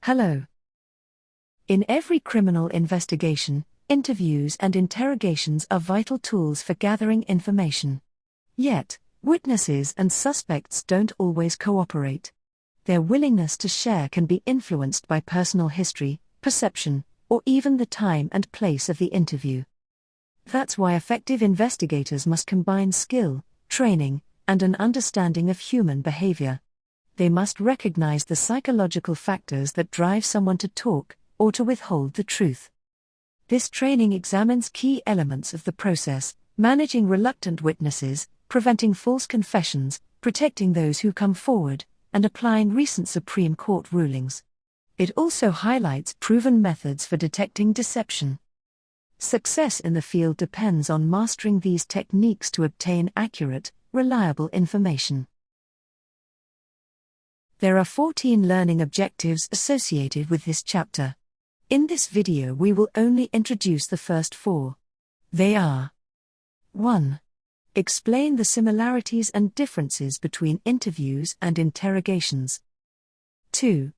Hello. In every criminal investigation, interviews and interrogations are vital tools for gathering information. Yet, witnesses and suspects don't always cooperate. Their willingness to share can be influenced by personal history, perception, or even the time and place of the interview. That's why effective investigators must combine skill, training, and an understanding of human behavior. They must recognize the psychological factors that drive someone to talk or to withhold the truth. This training examines key elements of the process: managing reluctant witnesses, preventing false confessions, protecting those who come forward, and applying recent Supreme Court rulings. It also highlights proven methods for detecting deception. Success in the field depends on mastering these techniques to obtain accurate, reliable information. There are 14 learning objectives associated with this chapter. In this video we will only introduce the first 4. They are: 1. Explain the similarities and differences between interviews and interrogations. 2.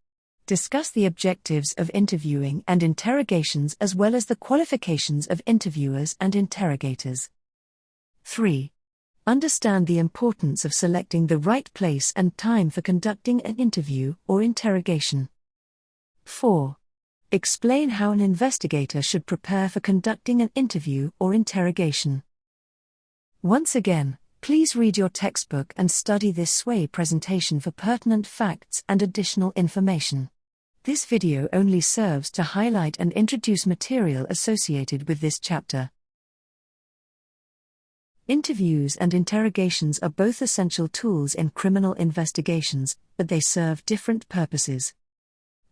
Discuss the objectives of interviewing and interrogations as well as the qualifications of interviewers and interrogators. 3. Understand the importance of selecting the right place and time for conducting an interview or interrogation. 4. Explain how an investigator should prepare for conducting an interview or interrogation. Once again, please read your textbook and study this SWAY presentation for pertinent facts and additional information. This video only serves to highlight and introduce material associated with this chapter. Interviews and interrogations are both essential tools in criminal investigations, but they serve different purposes.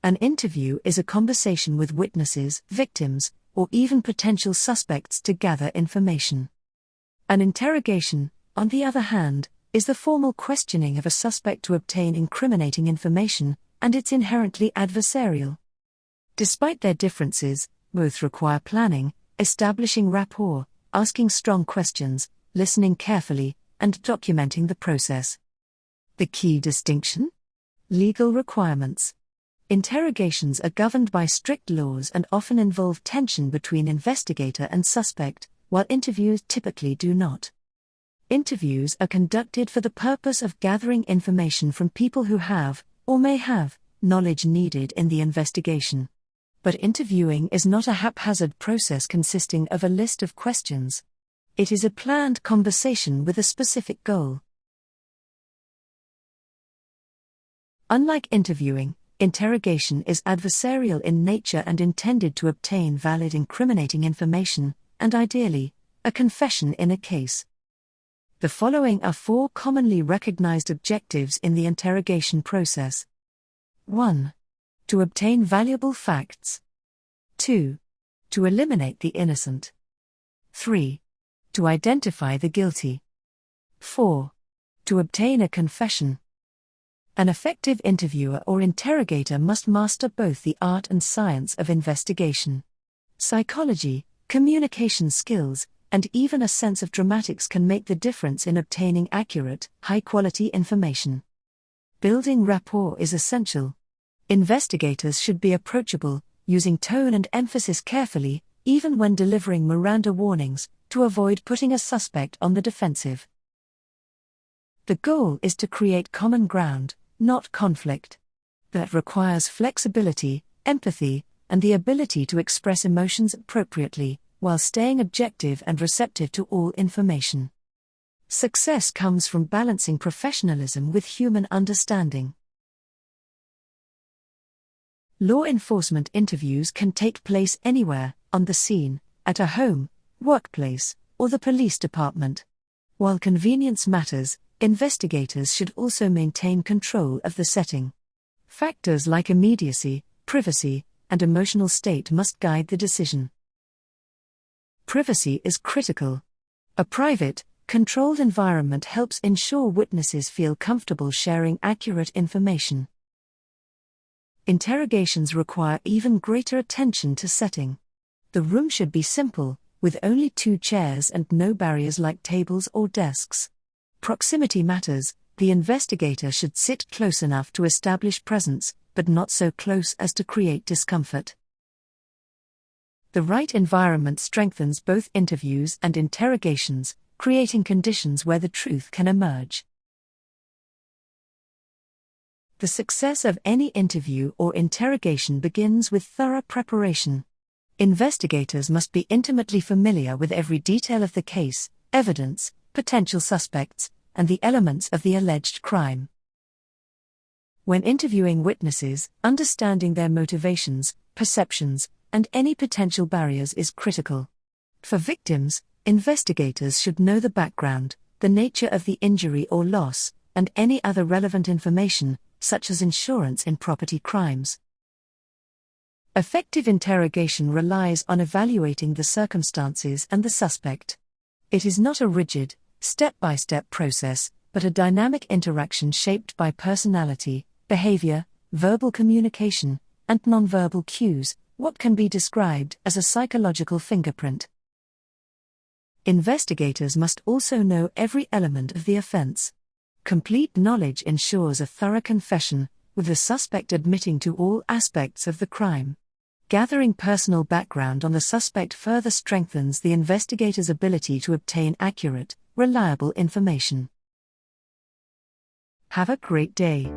An interview is a conversation with witnesses, victims, or even potential suspects to gather information. An interrogation, on the other hand, is the formal questioning of a suspect to obtain incriminating information, and it's inherently adversarial. Despite their differences, both require planning, establishing rapport, asking strong questions, listening carefully, and documenting the process. The key distinction? Legal requirements. Interrogations are governed by strict laws and often involve tension between investigator and suspect, while interviews typically do not. Interviews are conducted for the purpose of gathering information from people who have, or may have, knowledge needed in the investigation. But interviewing is not a haphazard process consisting of a list of questions. It is a planned conversation with a specific goal. Unlike interviewing, interrogation is adversarial in nature and intended to obtain valid incriminating information, and ideally, a confession in a case. The following are 4 commonly recognized objectives in the interrogation process. 1. To obtain valuable facts. 2. To eliminate the innocent. 3. To identify the guilty. 4. To obtain a confession. An effective interviewer or interrogator must master both the art and science of investigation. Psychology, communication skills, and even a sense of dramatics can make the difference in obtaining accurate, high-quality information. Building rapport is essential. Investigators should be approachable, using tone and emphasis carefully, even when delivering Miranda warnings, to avoid putting a suspect on the defensive. The goal is to create common ground, not conflict. That requires flexibility, empathy, and the ability to express emotions appropriately, while staying objective and receptive to all information. Success comes from balancing professionalism with human understanding. Law enforcement interviews can take place anywhere, on the scene, at a home, workplace, or the police department. While convenience matters, investigators should also maintain control of the setting. Factors like immediacy, privacy, and emotional state must guide the decision. Privacy is critical. A private, controlled environment helps ensure witnesses feel comfortable sharing accurate information. Interrogations require even greater attention to setting. The room should be simple, with only 2 chairs and no barriers like tables or desks. Proximity matters. The investigator should sit close enough to establish presence, but not so close as to create discomfort. The right environment strengthens both interviews and interrogations, creating conditions where the truth can emerge. The success of any interview or interrogation begins with thorough preparation. Investigators must be intimately familiar with every detail of the case, evidence, potential suspects, and the elements of the alleged crime. When interviewing witnesses, understanding their motivations, perceptions, and any potential barriers is critical. For victims, investigators should know the background, the nature of the injury or loss, and any other relevant information, such as insurance in property crimes. Effective interrogation relies on evaluating the circumstances and the suspect. It is not a rigid, step-by-step process, but a dynamic interaction shaped by personality, behavior, verbal communication, and nonverbal cues, what can be described as a psychological fingerprint. Investigators must also know every element of the offense. Complete knowledge ensures a thorough confession, with the suspect admitting to all aspects of the crime. Gathering personal background on the suspect further strengthens the investigator's ability to obtain accurate, reliable information. Have a great day.